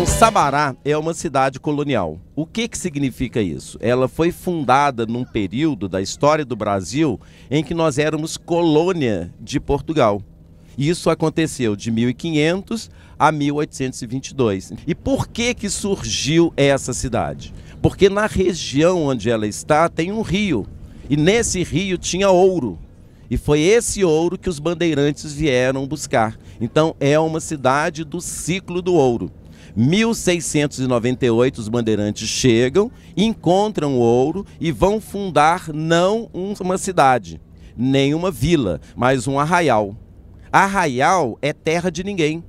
Então, Sabará é uma cidade colonial. O que significa isso? Ela foi fundada num período da história do Brasil em que nós éramos colônia de Portugal. Isso aconteceu de 1500 a 1822. E por que surgiu essa cidade? Porque na região onde ela está tem um rio. E nesse rio tinha ouro. E foi esse ouro que os bandeirantes vieram buscar. Então é uma cidade do ciclo do ouro. 1698 os bandeirantes chegam, encontram o ouro e vão fundar não uma cidade, nem uma vila, mas um arraial. Arraial é terra de ninguém.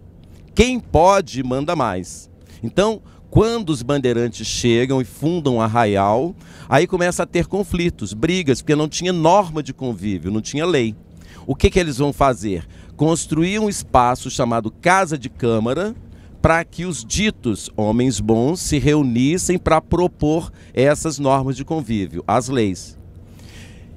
Quem pode manda mais. Então, quando os bandeirantes chegam e fundam um arraial, aí começa a ter conflitos, brigas, porque não tinha norma de convívio, não tinha lei. O que eles vão fazer? Construir um espaço chamado Casa de Câmara, para que os ditos homens bons se reunissem para propor essas normas de convívio, as leis.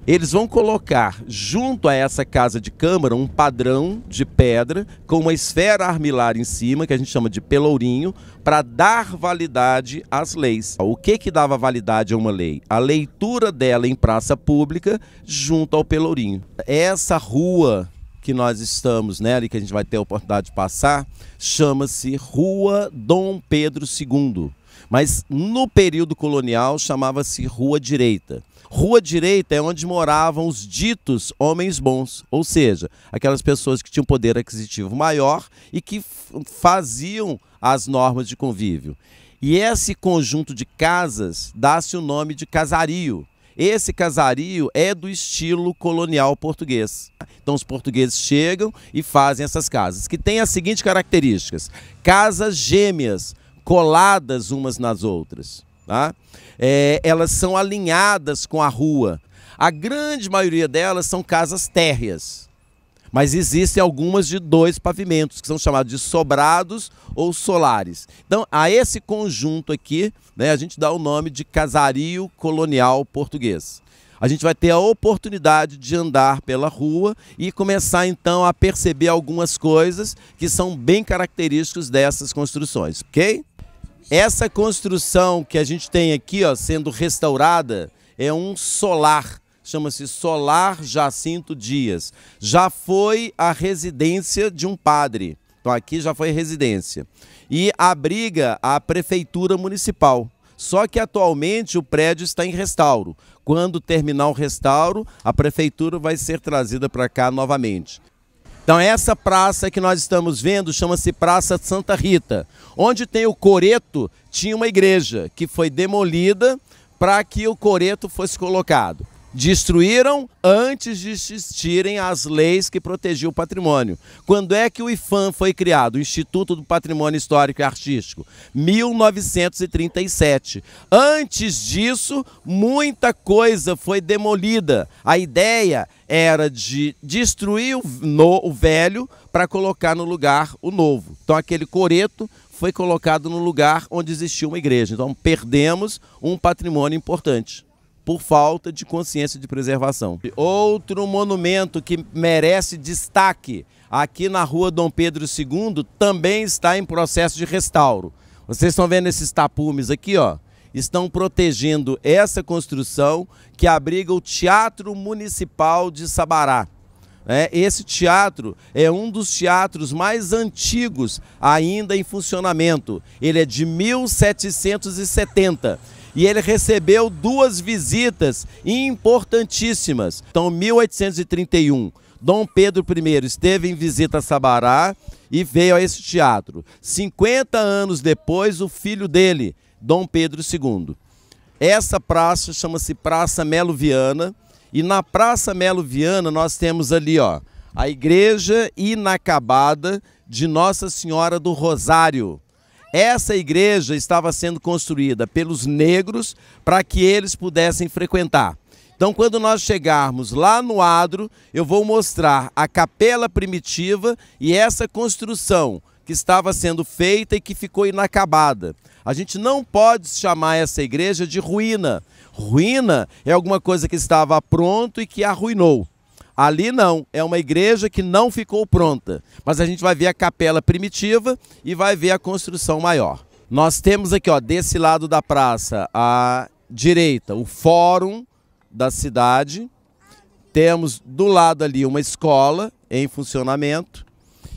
Eles vão colocar junto a essa casa de câmara um padrão de pedra com uma esfera armilar em cima, que a gente chama de pelourinho, para dar validade às leis. O que dava validade a uma lei? A leitura dela em praça pública junto ao pelourinho. Essa rua que nós estamos nela e que a gente vai ter a oportunidade de passar, chama-se Rua Dom Pedro II. Mas no período colonial chamava-se Rua Direita. Rua Direita é onde moravam os ditos homens bons, ou seja, aquelas pessoas que tinham poder aquisitivo maior e que faziam as normas de convívio. E esse conjunto de casas dá-se o nome de casario. Esse casario é do estilo colonial português. Então os portugueses chegam e fazem essas casas, que têm as seguintes características: casas gêmeas, coladas umas nas outras. Tá? Elas são alinhadas com a rua. A grande maioria delas são casas térreas, mas existem algumas de 2 pavimentos, que são chamados de sobrados ou solares. Então, a esse conjunto aqui, né, a gente dá o nome de casario colonial português. A gente vai ter a oportunidade de andar pela rua e começar, então, a perceber algumas coisas que são bem características dessas construções, ok? Essa construção que a gente tem aqui, ó, sendo restaurada, é um solar. Chama-se Solar Jacinto Dias. Já foi a residência de um padre. Então aqui já foi residência. E abriga a prefeitura municipal. Só que atualmente o prédio está em restauro. Quando terminar o restauro, a prefeitura vai ser trazida para cá novamente. Então essa praça que nós estamos vendo chama-se Praça Santa Rita. Onde tem o coreto, tinha uma igreja que foi demolida para que o coreto fosse colocado. Destruíram antes de existirem as leis que protegiam o patrimônio. Quando é que o IPHAM foi criado? O Instituto do Patrimônio Histórico e Artístico? 1937. Antes disso, muita coisa foi demolida. A ideia era de destruir o velho para colocar no lugar o novo. Então aquele coreto foi colocado no lugar onde existia uma igreja. Então perdemos um patrimônio importante por falta de consciência de preservação. Outro monumento que merece destaque aqui na Rua Dom Pedro II também está em processo de restauro. Vocês estão vendo esses tapumes aqui, ó? Estão protegendo essa construção que abriga o Teatro Municipal de Sabará. Esse teatro é um dos teatros mais antigos ainda em funcionamento. Ele é de 1770. E ele recebeu 2 visitas importantíssimas. Então, em 1831, Dom Pedro I esteve em visita a Sabará e veio a esse teatro. 50 anos depois, o filho dele, Dom Pedro II. Essa praça chama-se Praça Melo Viana. E na Praça Melo Viana nós temos ali, ó, a igreja inacabada de Nossa Senhora do Rosário. Essa igreja estava sendo construída pelos negros para que eles pudessem frequentar. Então, quando nós chegarmos lá no adro, eu vou mostrar a capela primitiva e essa construção que estava sendo feita e que ficou inacabada. A gente não pode chamar essa igreja de ruína. Ruína é alguma coisa que estava pronto e que arruinou. Ali não, é uma igreja que não ficou pronta, mas a gente vai ver a capela primitiva e vai ver a construção maior. Nós temos aqui, ó, desse lado da praça, à direita, o fórum da cidade. Temos do lado ali uma escola em funcionamento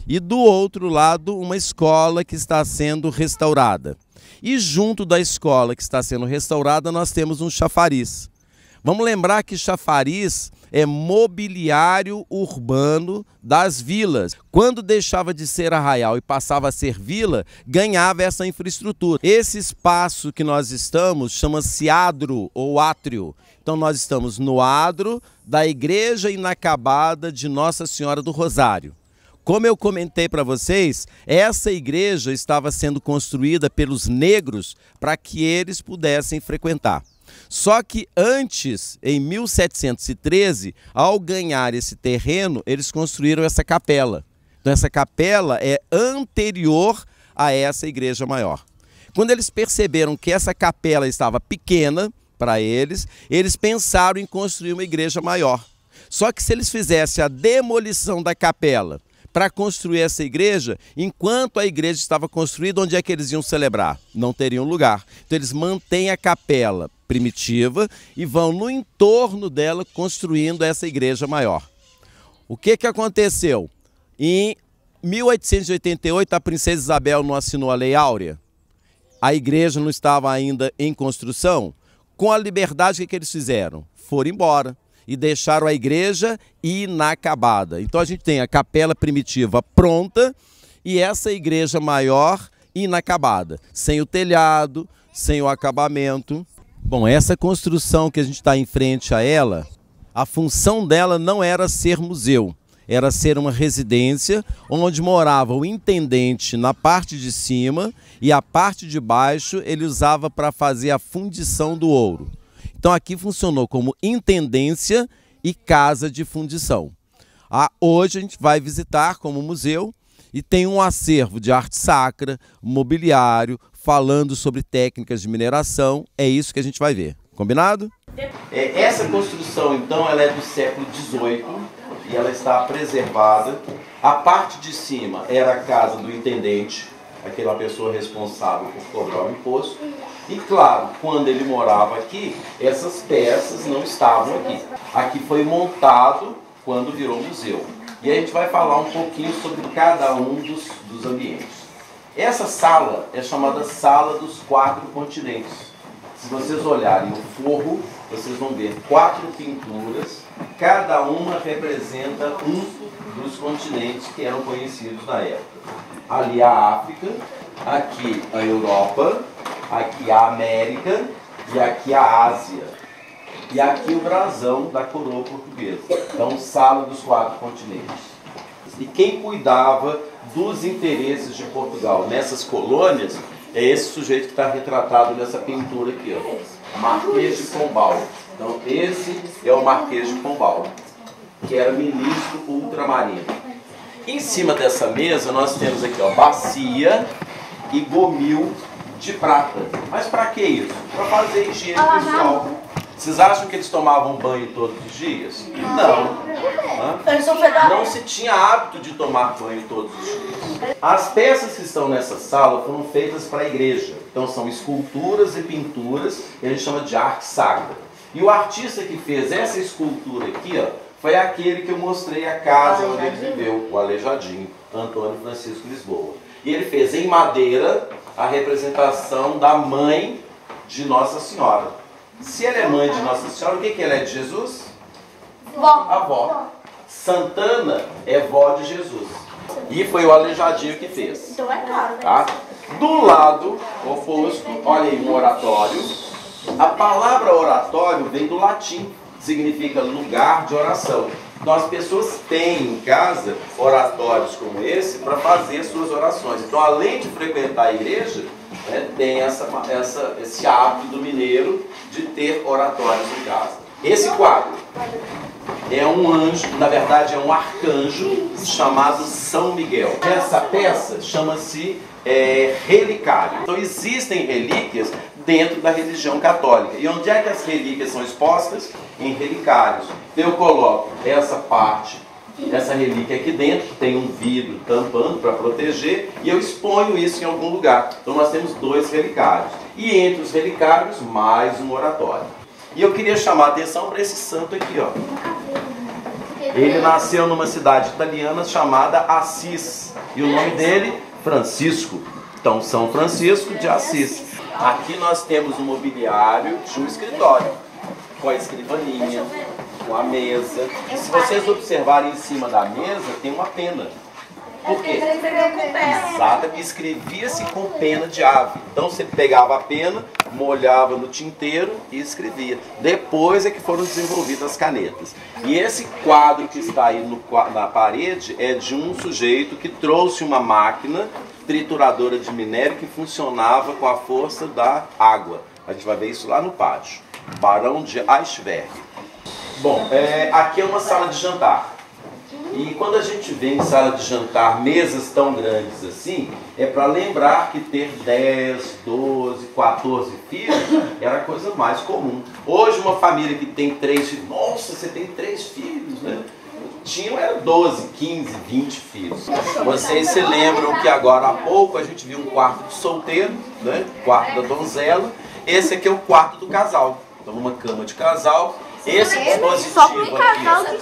e do outro lado uma escola que está sendo restaurada. E junto da escola que está sendo restaurada nós temos um chafariz. Vamos lembrar que chafariz é mobiliário urbano das vilas. Quando deixava de ser arraial e passava a ser vila, ganhava essa infraestrutura. Esse espaço que nós estamos chama-se adro ou átrio. Então nós estamos no adro da igreja inacabada de Nossa Senhora do Rosário. Como eu comentei para vocês, essa igreja estava sendo construída pelos negros para que eles pudessem frequentar. Só que antes, em 1713, ao ganhar esse terreno, eles construíram essa capela. Então essa capela é anterior a essa igreja maior. Quando eles perceberam que essa capela estava pequena para eles, eles pensaram em construir uma igreja maior. Só que se eles fizessem a demolição da capela para construir essa igreja, enquanto a igreja estava construída, onde é que eles iam celebrar? Não teriam lugar. Então eles mantêm a capela primitiva e vão no entorno dela construindo essa igreja maior. O que aconteceu? Em 1888 a princesa Isabel não assinou a Lei Áurea, a igreja não estava ainda em construção. Com a liberdade, o que eles fizeram? Foram embora e deixaram a igreja inacabada. Então a gente tem a capela primitiva pronta e essa igreja maior inacabada, sem o telhado, sem o acabamento. Bom, essa construção que a gente está em frente a ela, a função dela não era ser museu, era ser uma residência onde morava o intendente na parte de cima e a parte de baixo ele usava para fazer a fundição do ouro. Então aqui funcionou como intendência e casa de fundição. Hoje a gente vai visitar como museu e tem um acervo de arte sacra, mobiliário, falando sobre técnicas de mineração. É isso que a gente vai ver. Combinado? Essa construção, então, ela é do século XVIII e ela está preservada. A parte de cima era a casa do intendente, aquela pessoa responsável por cobrar o imposto. E claro, quando ele morava aqui, essas peças não estavam aqui. Aqui foi montado quando virou museu. E a gente vai falar um pouquinho sobre cada um dos ambientes. Essa sala é chamada Sala dos Quatro Continentes. Se vocês olharem o forro, vocês vão ver 4 pinturas, cada uma representa um dos continentes que eram conhecidos na época. Ali a África, aqui a Europa, aqui a América e aqui a Ásia. E aqui o brasão da coroa portuguesa. Então, Sala dos Quatro Continentes. E quem cuidava dos interesses de Portugal nessas colônias é esse sujeito que está retratado nessa pintura aqui, ó, Marquês de Pombal. Então, esse é o Marquês de Pombal, que era ministro ultramarino. Em cima dessa mesa nós temos aqui, ó, bacia e bomil de prata. Mas para que isso? Para fazer higiene pessoal. Vocês acham que eles tomavam banho todos os dias? Não. Não se tinha hábito de tomar banho todos os dias. As peças que estão nessa sala foram feitas para a igreja. Então são esculturas e pinturas que a gente chama de arte sacra. E o artista que fez essa escultura aqui, ó, foi aquele que eu mostrei a casa onde ele viveu, o Aleijadinho, Antônio Francisco Lisboa. E ele fez em madeira a representação da mãe de Nossa Senhora. Se ela é mãe de Nossa Senhora, o que ela é de Jesus? Vó. A avó. Santana é vó de Jesus. E foi o Aleijadinho que fez. Então é caro, né? Tá? Do lado oposto, olha aí um oratório. A palavra oratório vem do latim, significa lugar de oração. Então as pessoas têm em casa oratórios como esse para fazer suas orações. Então, além de frequentar a igreja, né, tem esse hábito do mineiro de ter oratórios em casa. Esse quadro é um anjo, na verdade é um arcanjo chamado São Miguel. Essa peça chama-se relicário. Então existem relíquias dentro da religião católica. E onde é que as relíquias são expostas? Em relicários. Então eu coloco essa parte essa relíquia aqui dentro, tem um vidro tampando para proteger, e eu exponho isso em algum lugar. Então nós temos 2 relicários. E entre os relicários, mais um oratório. E eu queria chamar a atenção para esse santo aqui, ó. Ele nasceu numa cidade italiana chamada Assis. E o nome dele, Francisco. Então, São Francisco de Assis. Aqui nós temos um mobiliário de um escritório, com a escrivaninha, com a mesa. E se vocês observarem em cima da mesa, tem uma pena. Por quê? Exato, escrevia-se com pena de ave. Então você pegava a pena, molhava no tinteiro e escrevia. Depois é que foram desenvolvidas as canetas. E esse quadro que está aí na parede é de um sujeito que trouxe uma máquina trituradora de minério que funcionava com a força da água. A gente vai ver isso lá no pátio. Barão de Eichberg. Bom, aqui é uma sala de jantar. E quando a gente vê em sala de jantar mesas tão grandes assim, é para lembrar que ter 10, 12, 14 filhos era a coisa mais comum. Hoje uma família que tem 3 filhos, nossa, você tem 3 filhos, né? Era 12, 15, 20 filhos. Vocês se lembram que agora há pouco a gente viu um quarto de solteiro, né? Quarto da donzela. Esse aqui é o quarto do casal. Então uma cama de casal. Esse dispositivo só para um casal aqui.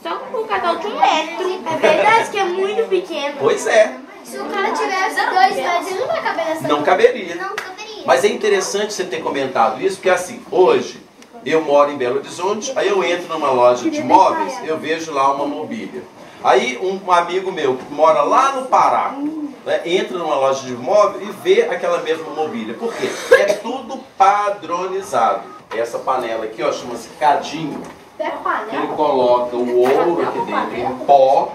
Só para um casal de 1 metro. É verdade que é muito pequeno. Pois é. Se o cara tivesse 2 metros, ele não vai caber nessa. Não caberia. Não caberia. Mas é interessante você ter comentado isso, porque assim, hoje eu moro em Belo Horizonte, aí eu entro numa loja de móveis, eu vejo lá uma mobília. Aí um amigo meu que mora lá no Pará, né, entra numa loja de móveis e vê aquela mesma mobília. Por quê? É tudo padronizado. Essa panela aqui, ó, chama-se cadinho. Ele coloca o ouro aqui dentro em pó,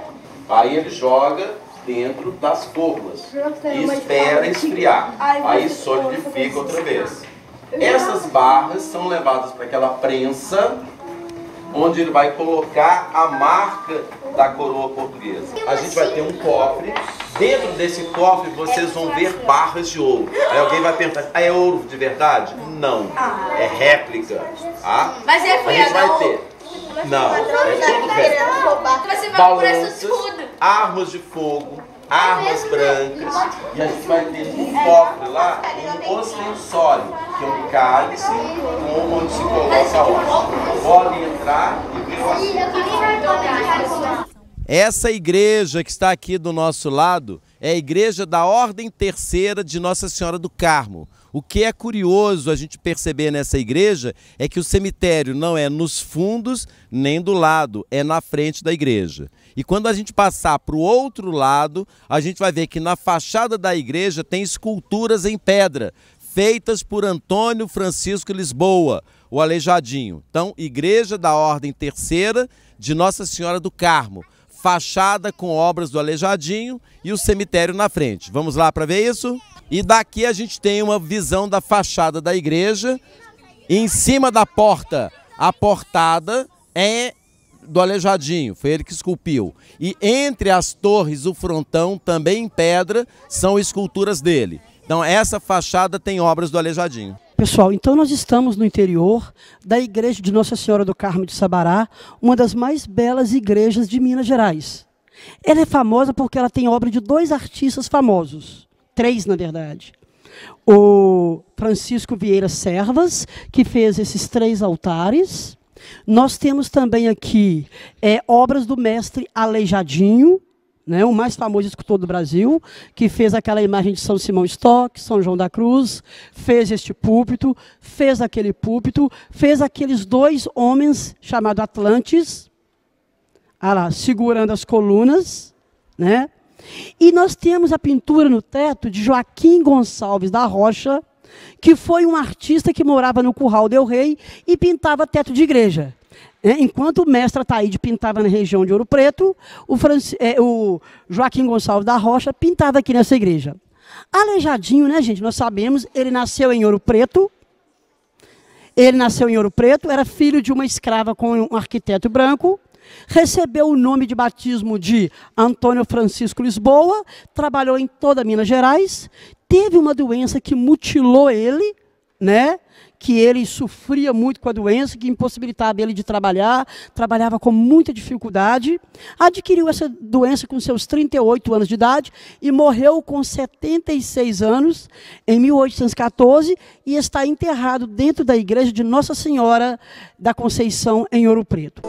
aí ele joga dentro das formas e espera esfriar. Aí solidifica outra vez. Essas barras são levadas para aquela prensa, onde ele vai colocar a marca da coroa portuguesa. A gente vai ter um cofre. Dentro desse cofre vocês vão ver barras de ouro. Aí alguém vai perguntar, é ouro de verdade? Não, é réplica. Tá? Mas é a gente vai ter. Não, é tudo réplica. Você vai por isso Balanças, tudo. armas de fogo, armas brancas. E a gente vai ter no cofre lá um ostensório, que é um cálice onde se coloca a hóstia. Pode entrar e ver o assunto. Essa igreja que está aqui do nosso lado é a igreja da Ordem Terceira de Nossa Senhora do Carmo. O que é curioso a gente perceber nessa igreja é que o cemitério não é nos fundos nem do lado, é na frente da igreja. E quando a gente passar para o outro lado, a gente vai ver que na fachada da igreja tem esculturas em pedra, feitas por Antônio Francisco Lisboa, o Aleijadinho. Então, Igreja da Ordem Terceira de Nossa Senhora do Carmo. Fachada com obras do Aleijadinho e o cemitério na frente. Vamos lá para ver isso? E daqui a gente tem uma visão da fachada da igreja. Em cima da porta, a portada é do Aleijadinho, foi ele que esculpiu. E entre as torres, o frontão, também em pedra, são esculturas dele. Então essa fachada tem obras do Aleijadinho. Pessoal, então nós estamos no interior da igreja de Nossa Senhora do Carmo de Sabará, uma das mais belas igrejas de Minas Gerais. Ela é famosa porque ela tem obra de 2 artistas famosos, 3 na verdade. O Francisco Vieira Servas, que fez esses 3 altares. Nós temos também aqui obras do mestre Aleijadinho, né, o mais famoso escultor do Brasil, que fez aquela imagem de São Simão Stock, São João da Cruz, fez este púlpito, fez aquele púlpito, fez aqueles 2 homens chamados Atlantes, lá, segurando as colunas, né? E nós temos a pintura no teto de Joaquim Gonçalves da Rocha, que foi um artista que morava no Curral del Rei e pintava teto de igreja. Enquanto o mestre Ataíde pintava na região de Ouro Preto, o Joaquim Gonçalves da Rocha pintava aqui nessa igreja. Aleijadinho, né, gente? Nós sabemos, ele nasceu em Ouro Preto. Ele nasceu em Ouro Preto, era filho de uma escrava com um arquiteto branco. Recebeu o nome de batismo de Antônio Francisco Lisboa, trabalhou em toda Minas Gerais, teve uma doença que mutilou ele, né? que ele sofria muito com a doença, que impossibilitava ele de trabalhar, trabalhava com muita dificuldade, adquiriu essa doença com seus 38 anos de idade e morreu com 76 anos, em 1814, e está enterrado dentro da igreja de Nossa Senhora da Conceição, em Ouro Preto.